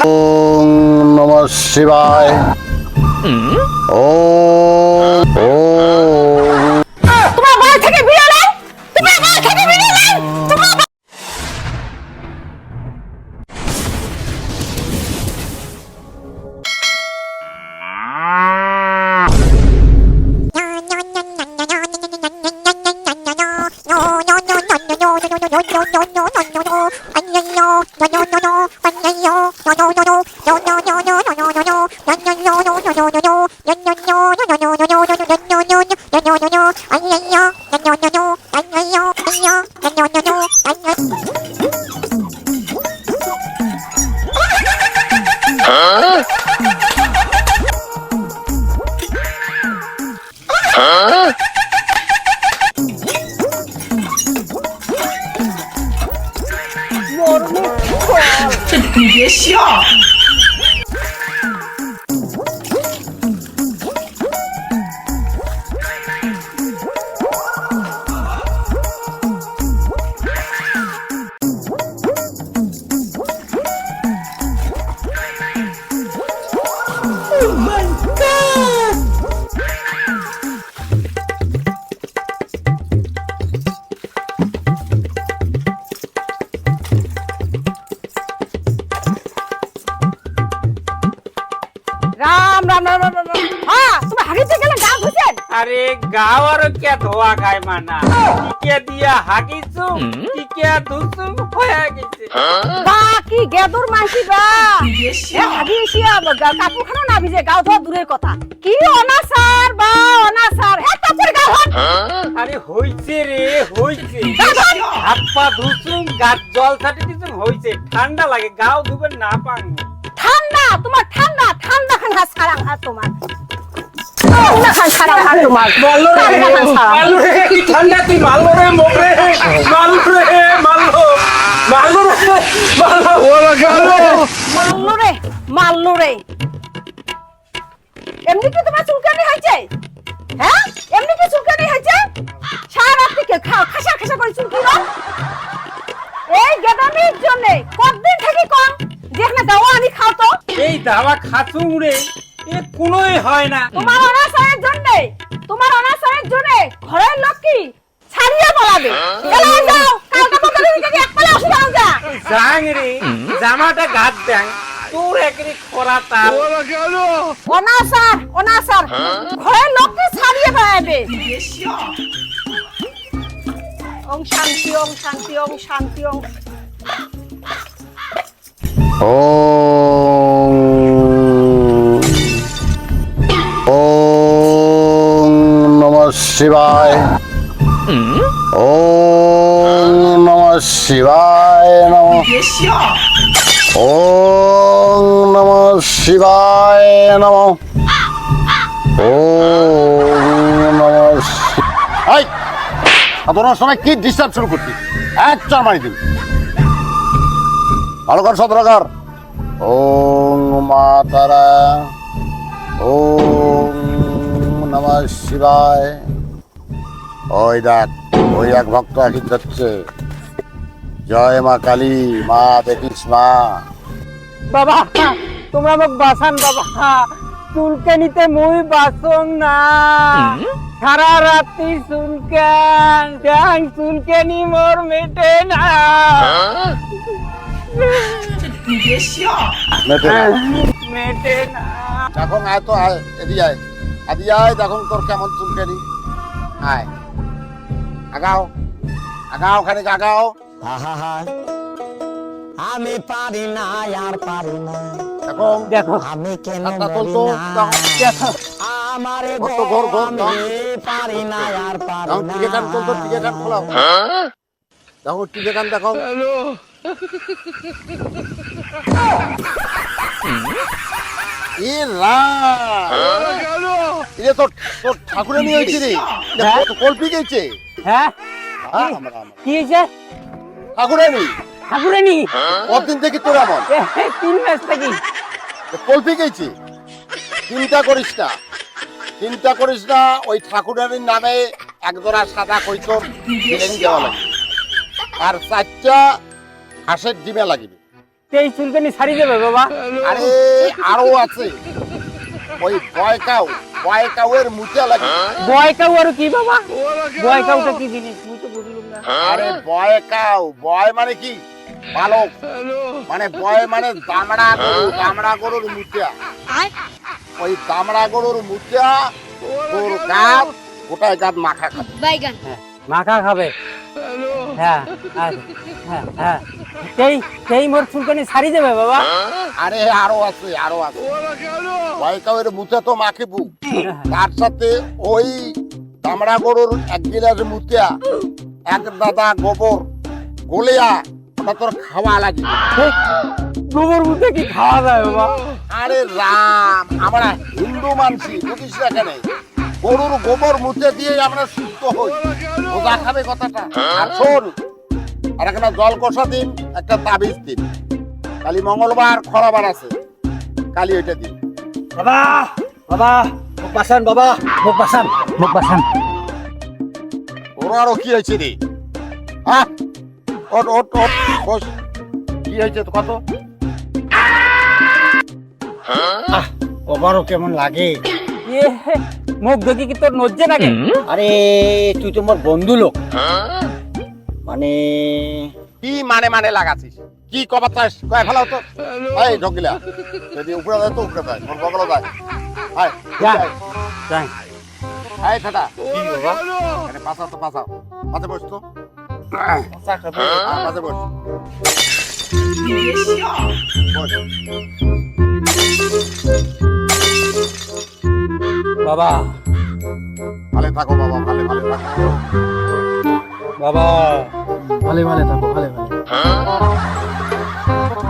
ওম নমঃ শিবায়। ওম ওম তোমার বাড়ি থেকে বেরোলে, তোমার বাড়ি থেকে বেরোলে, তোমার রাম রাম রাম রাম রাম। হ্যাঁ, তুমি হাগিতে গেলে গা ধুছেন? আরে গাও আর কে ধোয়া খায় মানা টিকে দিয়া হাগিছু টিকে ধুছু হয়ে গেছে। বা কি গেদুর মাসি বা এ হাগিছিয়া কাপড়খানা না ভিজে গাও ধোয়া দূরের কথা। কি অনাসার বা অনাসার হে কাপড় গা হন। আরে হইছে রে হইছে, হাত পা ধুছু গাত জল ছাটি দিছু হইছে, ঠান্ডা লাগে গাও ধুবে না পাং। ঠান্ডা তোমার ঠান্ডা ঠান্ডা খানা সারা ঘা তোমার ঠান্ডা খান সারা ঘা তোমার মারলো রে মারলো রে কি ঠান্ডা তুই মারলো রে মোরে মারলো রে মারলো মারলো রে মারলো ওরা গেল মারলো রে এমনি কি তোমার চুলকানি হয়েছে? হ্যাঁ এমনি কি চুলকানি হয়েছে? সারা রাত থেকে খাও খাসা খাসা করে চুলকিলো এই গেদামির জন্য কতদিন থেকে কম যেখানে দাওয়া আমি খাও তো এই দাওয়া খাছু রে এ কোনোই হয় না। তোমার অনাসারের জন্য ঘরের লোক কি ছাড়িয়ে বলাবে চলে যাও কালকে বদলে দিকে এক পালা আসি যাও যা জাং রে জামাটা গাত দেন তোর একরি খরা তাল ওরা গেল অনাসার ঘরের লোক কি ছাড়িয়ে বেড়াবে ওম শান্তি ওম শান্তি ওম শান্তি ওম ওম ওম নমঃ শিবায়। ওম নমঃ শিবায় নমঃ। ওম নমঃ শিবায় নমঃ। ওম নমঃ শিবায়। তোর সময় কি ডিস্টার্ব শুরু করছিস? এক চার মারি দিবি। ভালো কর সতর্ক কর। ওম মা তারা। ওম নমঃ শিবায়। ওই দেখ ওই এক ভক্ত আশীর্বাদ যাচ্ছে। জয় মা কালী, মা দেখিস মা। বাবা তোমরা আমাকে বাঁচান বাবা, চুলকানিতে মুই বাঁচং না। সারা রাত্রি চুলকান ডাং চুলকানি মোর মেটে না। মেটে না। মেটে না। দেখো আয় তো আয়, এদিকে আয়, এদিকে আয়, দেখো তোর কেমন চুলকানি। আয় আগাও আগাও, খানিক আগাও। আমি পারি না আর পারি না, দেখো দেখো আমি কেন হাতটা বলি তোলতো, না, দেখো আমারে ঘর তো ঘর, ঘর, আমি ঘর। পারি না আর পারি দেখো না। টিকে কান তোলতো, টিকে কান খোলাও। দেখো টিকে কান দেখো। এ রাম, এ তোর তোর ঠাকুরে নিয়ে হয়েছে রে, কল্পি গেছে। হ্যাঁ আমরা কি হয়েছে? ঠাকুরে নি ঠাকুরে নি কতদিন থেকে তোর এমন 3 মাস থেকে কল্পি গেছে। চিন্তা করিস না, চিন্তা করিস না, ওই ঠাকুরের নামে একজোড়া সাদা কৈতর দেওয়া লাগে, আর 4টা হাঁসের ডিমে লাগিবে। এই চুলকানি ছাড়ি দেবে বাবা? আরে আরো আছে, ওই বয়কাউয়ের মুতিয়া লাগিবে। বয়কাউ আর কি বাবা? বয়কাউটা কি জিনিস মুই তো বুঝলাম না। আরে বয় মানে কি? বালক, মানে বয় মানে দামড়া গরুর মুতিয়া। ওই দামড়া গরুর মুতিয়া তোর গাছ, ওটাই গাছ মাখা খাবে। মাখা খাবে? হ্যাঁ হ্যাঁ হ্যাঁ, সেই মোর চুলকানি ছাড়ি দেবে বাবা? আরে আরো আছে। বয়কাউয়ের মুতিয়া তো মাখিবু, তার সাথে ওই দামড়া গরুর 1 গিলাস মুতিয়া, 1 দাদা গোবর গলিয়া ওটা তোর খাওয়া লাগবে। গোবর মুখে কি খাওয়া যায় বাবা? আরে রাম, আমরা হিন্দু মানছি, বুঝিস না কেন? গরুর গোবর মুতে দিয়ে আমরা সুস্থ হই, বোঝা খাবে কথাটা। আর শোন, আর একটা জল কষা দিন, একটা তাবিজ দিন। কালি মঙ্গলবার খরাবার আছে, কালি ওইটা দিন। বাবা বাবা মুখ বাসান, বাবা মুখ বাসান, মুখ বাসান। ওর আরো কি হয়েছে রে? হ্যাঁ, ওট ওট ওট বস। কি হয়েছে তো কত? ওবারও কেমন লাগে? এ, মুখ দেখি কি তোর নজ্জে নাকি? আরে তুই তো মোর বন্ধু লোক, মানে কি মানে লাগাছিস? কি কবার চাস কয় ফেলাও তো। এই ঢকিলা, যদি উপরে যায় তো উপরে যায়, মোর বগলে যায়। হাই যা। যাই। হাই ঠাটা, কি বাবা? আরে পাছাও তো পাছাও, পাছে বস তো। পাছে বস। বাবা ভালো থাকো বাবা, ভালো থাকো বাবা, ভালে থাকো, ভালে।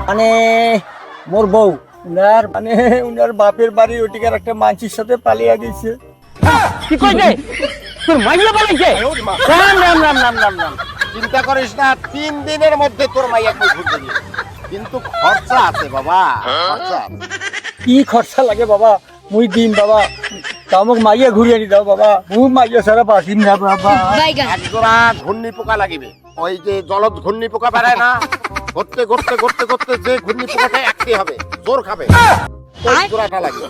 মানে মোর বউ উনার বাপের বাড়ি ওটিকার একটা মানসির সাথে পালিয়ে গেছে। কি কইছে? তোর মাইয়া পালাইছে? রাম। চিন্তা করিস না, 3 দিনের মধ্যে তোর মাইয়াকে ঘুরতে দিই। কিন্তু খরচা আছে বাবা, খরচা আছে। কি খরচা লাগে বাবা? মুই দিন বাবা, তামক মাইয়া ঘুরিয়ে নি দাও বাবা, মুই মাইয়া সারা বাসিন না বাবা। এক জোড়া ঘূর্ণি পোকা লাগিবে, ওই যে জলদ ঘূর্ণি পোকা বেড়ায় না, ঘুরতে যে ঘূর্ণি পোকাটা একটি হবে, জোর খাবে, ওই জোড়াটা লাগবে।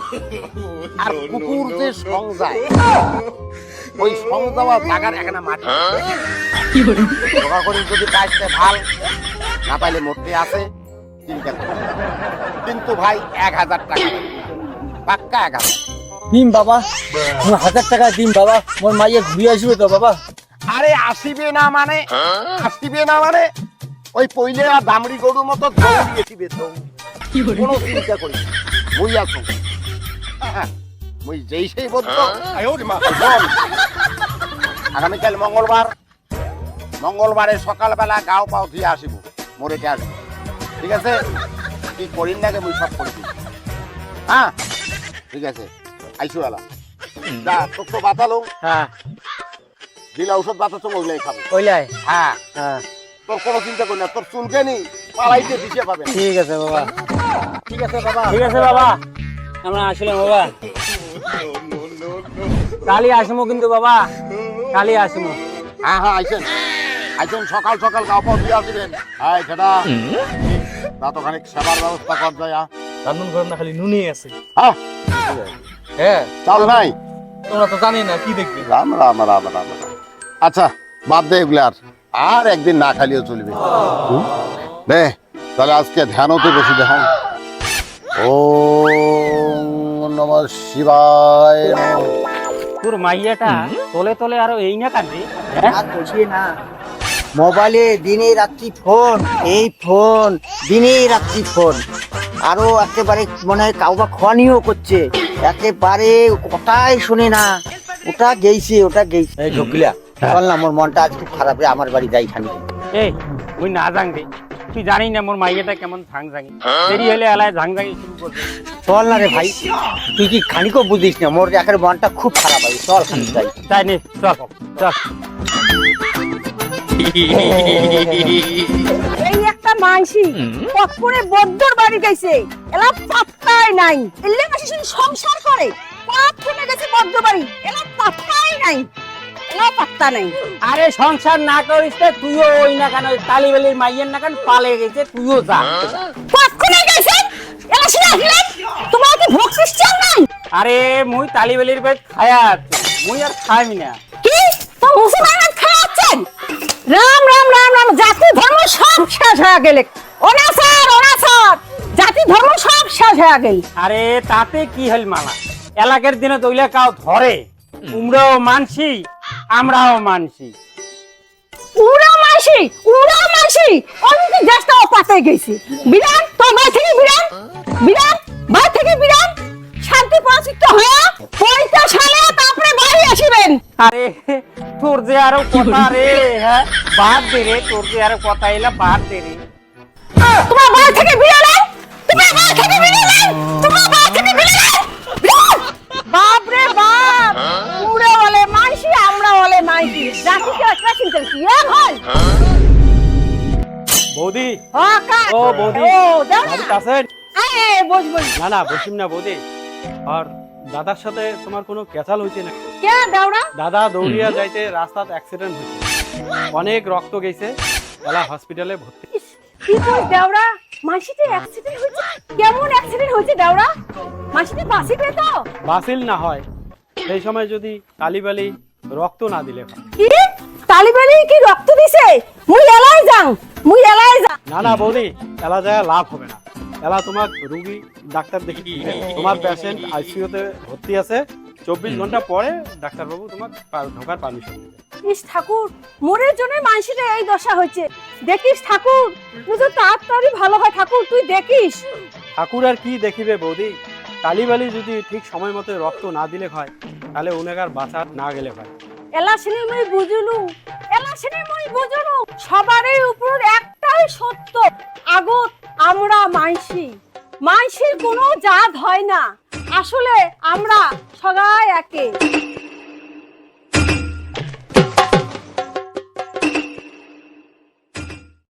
আর কুকুর যে সং যায়, ওই সং যাওয়া জায়গার এখানে মাটি জোগাড় করে যদি পাইতে ভাল, না পাইলে মরতে আছে, চিন্তা করবে। কিন্তু ভাই 1000 টাকা লাগবে, পাক্কা 1000। দিন বাবা, 1000 টাকা দিন বাবা, মোর মাইয়া ঘুরিয়ে আসবে তো বাবা। আরে আসিবে না মানে ওই পইলে আর দামড়ি গরুর মতো দৌড়িয়ে দিবে তো, কোনো চিন্তা করি না। মুই আছো, মুই যেই সেই বলতো। আগামীকাল মঙ্গলবারে সকালবেলা গাও পাও ধুয়ে আসিব, মোরেকে আসবো, ঠিক আছে? কি করিন নাকি মুই সব করে দিই। হ্যাঁ ঠিক আছে, আইসু এলা যা, তোর তো বাতালো। হ্যাঁ, দিলা ঔষধ বাতাচ্ছ, ওইলাই খাবো। কইলাই? হ্যাঁ, হ্যাঁ, তোর কোনো চিন্তা করি না, তোর চুলকে নি পালাইতে দিশে পাবে না। ঠিক আছে বাবা, ঠিক আছে বাবা। ঠিক আছে বাবা, আমরা আসলাম বাবা। কালি আসবো কিন্তু বাবা, কালি আসবো। হ্যাঁ আইসেন সকাল গাও পাও দিয়ে আসবেন। হ্যাঁ সেটা তা তো খানিক সেবার ব্যবস্থা কর যায়। রান্ধন ঘর না খালি নুনি আছে। হ্যাঁ হ্যাঁ, চাল নাই, তোমরা তো জানি না কি দেখবে। রাম। আচ্ছা বাদ দে এগুলো, আর একদিন না খালিও চলবে। দে তাহলে আজকে ধ্যানতে বসি দেখান। ওম নমঃ শিবায়। তোর মাইয়াটা তলে আরো এই না কাঁদে। আর বসিয়ে না, মোবাইলে দিনে রাত্রি ফোন, এই ফোন দিনে রাত্রি ফোন, আরো একেবারে মনে হয় কাউবা খনিও করছে, একেবারে কথাই শুনে না। ওটা গেইছে। এই ঢুকলিয়া, চল না, মোর মনটা আজ খুব খারাপ রে, আমার বাড়ি যাই খানি। এই ওই না জাং রে, তুই জানি না মোর মাইয়াটা কেমন ঝাং ঝাঙি, দেরি হলে এলায় ঝাং ঝাঙি শুরু করবে। চল না রে ভাই, তুই কি খানিকও বুঝিস না, মোর একের মনটা খুব খারাপ হয়, চল খানি যাই। তাই নে, চল। এই একটা মানসি কত করে বদ্ধর বাড়ি গেছে, এলা পাত্তাই নাই। এলে মাসি শুধু সংসার করে, কত শুনে গেছে বদ্ধ বাড়ি, এলা পাত্তাই নাই। কোনো পাত্তা নাই। আরে সংসার না করিস তো তুইও ওই না কেন তালিবালির মাইয়ের না কেন পালে গেছে তুইও যা কখনো গেছেন এলা শুনে আসলেন তোমার কি ভোগ সিস্টেম নাই? আরে মুই তালিবালির পেট খায়া আছি মুই আর খাইমি না কি তো মুসলমান খাওয়াচ্ছেন? রাম রাম রাম রাম, জাতি ধর্ম সব শেষ হয়ে গেলে। অনাচার জাতি ধর্ম সব শেষ হয়ে গেল। আরে তাতে কি হল মালা এলাকার দিনে তৈলে কাউ ধরে তোমরাও মানসি আমরাও মানসি উড়া মাসি আমি তো দেশটা পাতে গেছি। বিরান তো ভাই থেকে বিরান ভাই থেকে বিরান শান্তি পরাচিত হয়ে 50 সালে তারপরে বাড়ি আসিবেন। আরে তোর যে আরো কথা রে হ্যাঁ বাদ দে রে তোর যে আরো কথা এলা বাদ দে রে তোমার বাড়ি থেকে বিরান বাপ রে বাপ, উড়ে বলে মাইসি আমরা বলে মাইসি, জাতিকে একটা চিন্তা কি হয়? বৌদি ও কা ও বৌদি ও দাও বাড়িতে আছেন? বস না না বসিম না বৌদি আর দাদার সাথে তোমার কোনো ক্যাচাল হয়েছে না? কে দাওরা? দাদা দৌড়িয়া যাইতে রাস্তাতে অ্যাক্সিডেন্ট হয়েছে অনেক রক্ত গেছে এলা হসপিটালে ভর্তি কি কই দাওরা? মাসিতে অ্যাক্সিডেন্ট হয়েছে? কেমন অ্যাক্সিডেন্ট হয়েছে দাওরা? মাসিতে বাসিবে তো? বাসিল না হয় সেই সময় যদি তালিবালি রক্ত না দিলে হয়। কি তালিবালি কি রক্ত দিছে? মুই এলাই যাং না না বৌদি এলা যায় লাভ হবে না এলা তোমার রুগী ডাক্তার দেখি তোমার পেশেন্ট আইসিইউতে ভর্তি আছে 24 ঘন্টা পরে ডাক্তারবাবু তোমার ঢোকার পারমিশন দেবে। ইস ঠাকুর, মোরের জন্য মানুষের এই দশা হয়েছে। দেখিস ঠাকুর, তুই তো তাড়াতাড়ি ভালো হয় ঠাকুর, তুই দেখিস। ঠাকুর আর কি দেখিবে বৌদি তালিবালি যদি ঠিক সময় মতো রক্ত না দিলে হয় তাহলে উনার বাঁচা না গেলে হয়। এলা শুনে মই বুঝলু সবারই উপর একটাই সত্য, আগত আমরা মাইসির কোনো জাত হয় না, আসলে আমরা সবাই একে।